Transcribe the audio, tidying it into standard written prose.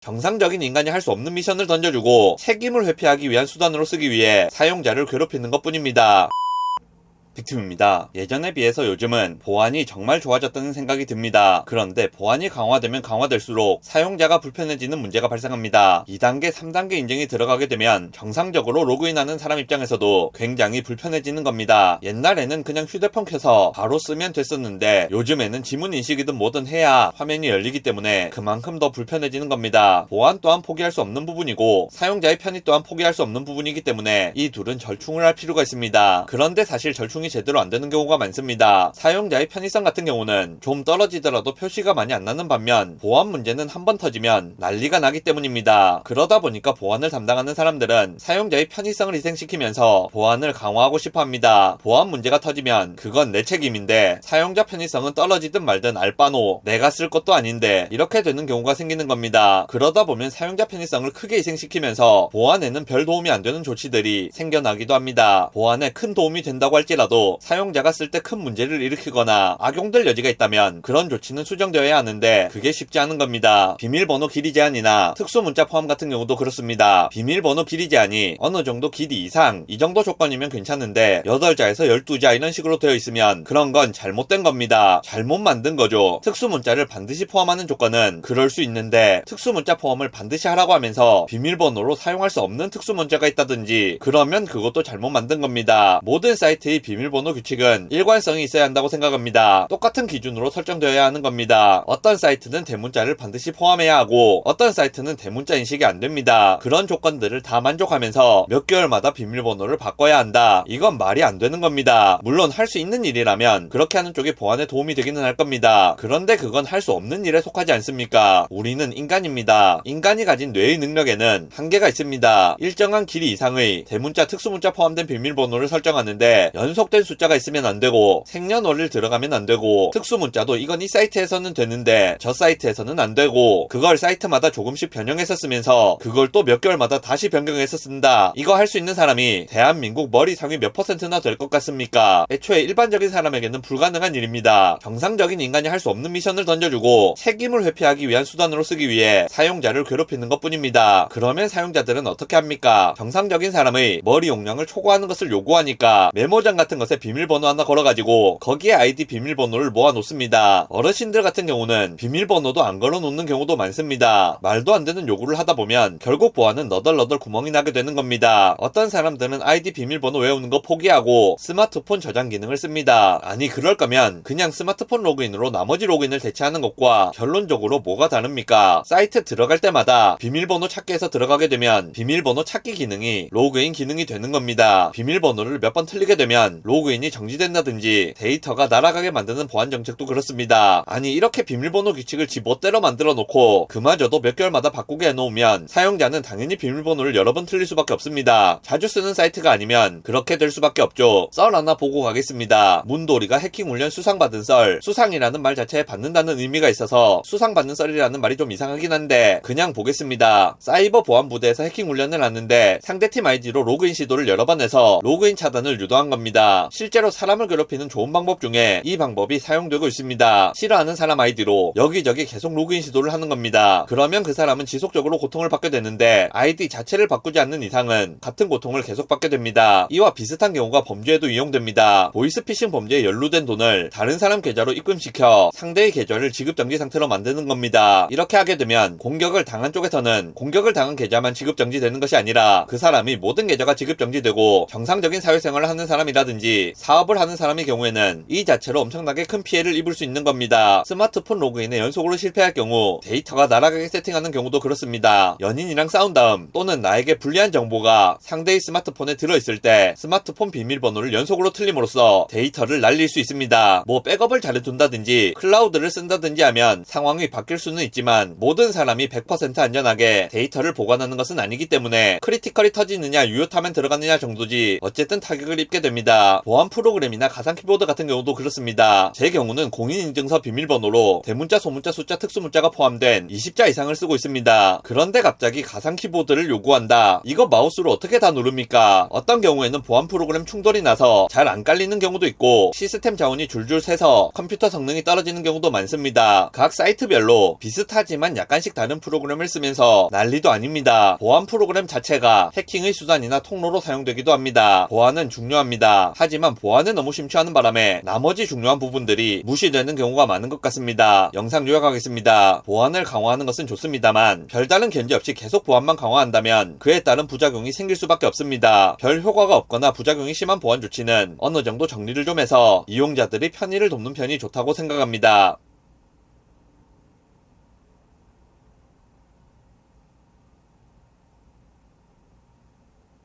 정상적인 인간이 할 수 없는 미션을 던져주고 책임을 회피하기 위한 수단으로 쓰기 위해 사용자를 괴롭히는 것뿐입니다. 빅팀입니다. 예전에 비해서 요즘은 보안이 정말 좋아졌다는 생각이 듭니다. 그런데 보안이 강화되면 강화될수록 사용자가 불편해지는 문제가 발생합니다. 2단계, 3단계 인증이 들어가게 되면 정상적으로 로그인하는 사람 입장에서도 굉장히 불편해지는 겁니다. 옛날에는 그냥 휴대폰 켜서 바로 쓰면 됐었는데 요즘에는 지문 인식이든 뭐든 해야 화면이 열리기 때문에 그만큼 더 불편해지는 겁니다. 보안 또한 포기할 수 없는 부분이고 사용자의 편의 또한 포기할 수 없는 부분이기 때문에 이 둘은 절충을 할 필요가 있습니다. 그런데 사실 절충이 제대로 안 되는 경우가 많습니다. 사용자의 편의성 같은 경우는 좀 떨어지더라도 표시가 많이 안 나는 반면 보안 문제는 한번 터지면 난리가 나기 때문입니다. 그러다 보니까 보안을 담당하는 사람들은 사용자의 편의성을 희생시키면서 보안을 강화하고 싶어 합니다. 보안 문제가 터지면 그건 내 책임인데 사용자 편의성은 떨어지든 말든 알바노 내가 쓸 것도 아닌데 이렇게 되는 경우가 생기는 겁니다. 그러다 보면 사용자 편의성을 크게 희생시키면서 보안에는 별 도움이 안 되는 조치들이 생겨나기도 합니다. 보안에 큰 도움이 된다고 할지라도 사용자가 쓸 때 큰 문제를 일으키거나 악용될 여지가 있다면 그런 조치는 수정되어야 하는데 그게 쉽지 않은 겁니다. 비밀번호 길이 제한이나 특수문자 포함 같은 경우도 그렇습니다. 비밀번호 길이 제한이 어느 정도 길이 이상 이 정도 조건이면 괜찮은데 8자에서 12자 이런 식으로 되어 있으면 그런 건 잘못된 겁니다. 잘못 만든 거죠. 특수문자를 반드시 포함하는 조건은 그럴 수 있는데 특수문자 포함을 반드시 하라고 하면서 비밀번호로 사용할 수 없는 특수문자가 있다든지 그러면 그것도 잘못 만든 겁니다. 모든 사이트의 비밀번호 규칙은 일관성이 있어야 한다고 생각합니다. 똑같은 기준으로 설정되어야 하는 겁니다. 어떤 사이트는 대문자를 반드시 포함해야 하고 어떤 사이트는 대문자 인식이 안 됩니다. 그런 조건들을 다 만족하면서 몇 개월마다 비밀번호를 바꿔야 한다. 이건 말이 안 되는 겁니다. 물론 할 수 있는 일이라면 그렇게 하는 쪽이 보안에 도움이 되기는 할 겁니다. 그런데 그건 할 수 없는 일에 속하지 않습니까? 우리는 인간입니다. 인간이 가진 뇌의 능력에는 한계가 있습니다. 일정한 길이 이상의 대문자, 특수문자 포함된 비밀번호를 설정하는데 연속된 숫자가 있으면 안 되고 생년월일 들어가면 안 되고 특수문자도 이건 이 사이트에서는 되는데 저 사이트에서는 안 되고 그걸 사이트마다 조금씩 변형해서 쓰면서 그걸 또 몇 개월마다 다시 변경해서 쓴다. 이거 할 수 있는 사람이 대한민국 머리 상위 몇 %나 될 것 같습니까? 애초에 일반적인 사람에게는 불가능한 일입니다. 정상적인 인간이 할 수 없는 미션을 던져주고 책임을 회피하기 위한 수단으로 쓰기 위해 사용자를 괴롭히는 것뿐입니다. 그러면 사용자들은 어떻게 합니까? 정상적인 사람의 머리 용량을 초과하는 것을 요구하니까 메모장 같은 것에 비밀번호 하나 걸어가지고 거기에 아이디 비밀번호를 모아놓습니다. 어르신들 같은 경우는 비밀번호도 안 걸어놓는 경우도 많습니다. 말도 안 되는 요구를 하다 보면 결국 보안은 너덜너덜 구멍이 나게 되는 겁니다. 어떤 사람들은 아이디 비밀번호 외우는 거 포기하고 스마트폰 저장 기능을 씁니다. 아니 그럴 거면 그냥 스마트폰 로그인으로 나머지 로그인을 대체하는 것과 결론적으로 뭐가 다릅니까? 사이트 들어갈 때마다 비밀번호 찾기에서 들어가게 되면 비밀번호 찾기 기능이 로그인 기능이 되는 겁니다. 비밀번호를 몇 번 틀리게 되면 로그인이 정지된다든지 데이터가 날아가게 만드는 보안 정책도 그렇습니다. 아니 이렇게 비밀번호 규칙을 지 멋대로 만들어 놓고 그마저도 몇 개월마다 바꾸게 해놓으면 사용자는 당연히 비밀번호를 여러 번 틀릴 수밖에 없습니다. 자주 쓰는 사이트가 아니면 그렇게 될 수밖에 없죠. 썰 하나 보고 가겠습니다. 문도리가 해킹 훈련 수상받은 썰. 수상이라는 말 자체에 받는다는 의미가 있어서 수상받는 썰이라는 말이 좀 이상하긴 한데 그냥 보겠습니다. 사이버 보안 부대에서 해킹 훈련을 하는데 상대팀 아이디로 로그인 시도를 여러 번 해서 로그인 차단을 유도한 겁니다. 실제로 사람을 괴롭히는 좋은 방법 중에 이 방법이 사용되고 있습니다. 싫어하는 사람 아이디로 여기저기 계속 로그인 시도를 하는 겁니다. 그러면 그 사람은 지속적으로 고통을 받게 되는데 아이디 자체를 바꾸지 않는 이상은 같은 고통을 계속 받게 됩니다. 이와 비슷한 경우가 범죄에도 이용됩니다. 보이스피싱 범죄에 연루된 돈을 다른 사람 계좌로 입금시켜 상대의 계좌를 지급정지 상태로 만드는 겁니다. 이렇게 하게 되면 공격을 당한 쪽에서는 공격을 당한 계좌만 지급정지되는 것이 아니라 그 사람이 모든 계좌가 지급정지되고 정상적인 사회생활을 하는 사람이라든지 사업을 하는 사람의 경우에는 이 자체로 엄청나게 큰 피해를 입을 수 있는 겁니다. 스마트폰 로그인에 연속으로 실패할 경우 데이터가 날아가게 세팅하는 경우도 그렇습니다. 연인이랑 싸운 다음 또는 나에게 불리한 정보가 상대의 스마트폰에 들어있을 때 스마트폰 비밀번호를 연속으로 틀림으로써 데이터를 날릴 수 있습니다. 뭐 백업을 잘해둔다든지 클라우드를 쓴다든지 하면 상황이 바뀔 수는 있지만 모든 사람이 100% 안전하게 데이터를 보관하는 것은 아니기 때문에 크리티컬이 터지느냐 유효타면 들어가느냐 정도지 어쨌든 타격을 입게 됩니다. 있습니다. 보안 프로그램이나 가상 키보드 같은 경우도 그렇습니다. 제 경우는 공인인증서 비밀번호로 대문자, 소문자, 숫자, 특수문자가 포함된 20자 이상을 쓰고 있습니다. 그런데 갑자기 가상 키보드를 요구한다. 이거 마우스로 어떻게 다 누릅니까? 어떤 경우에는 보안 프로그램 충돌이 나서 잘 안 깔리는 경우도 있고 시스템 자원이 줄줄 새서 컴퓨터 성능이 떨어지는 경우도 많습니다. 각 사이트별로 비슷하지만 약간씩 다른 프로그램을 쓰면서 난리도 아닙니다. 보안 프로그램 자체가 해킹의 수단이나 통로로 사용되기도 합니다. 보안은 중요합니다. 하지만 보안에 너무 심취하는 바람에 나머지 중요한 부분들이 무시되는 경우가 많은 것 같습니다. 영상 요약하겠습니다. 보안을 강화하는 것은 좋습니다만 별다른 견제 없이 계속 보안만 강화한다면 그에 따른 부작용이 생길 수밖에 없습니다. 별 효과가 없거나 부작용이 심한 보안 조치는 어느 정도 정리를 좀 해서 이용자들이 편의를 돕는 편이 좋다고 생각합니다.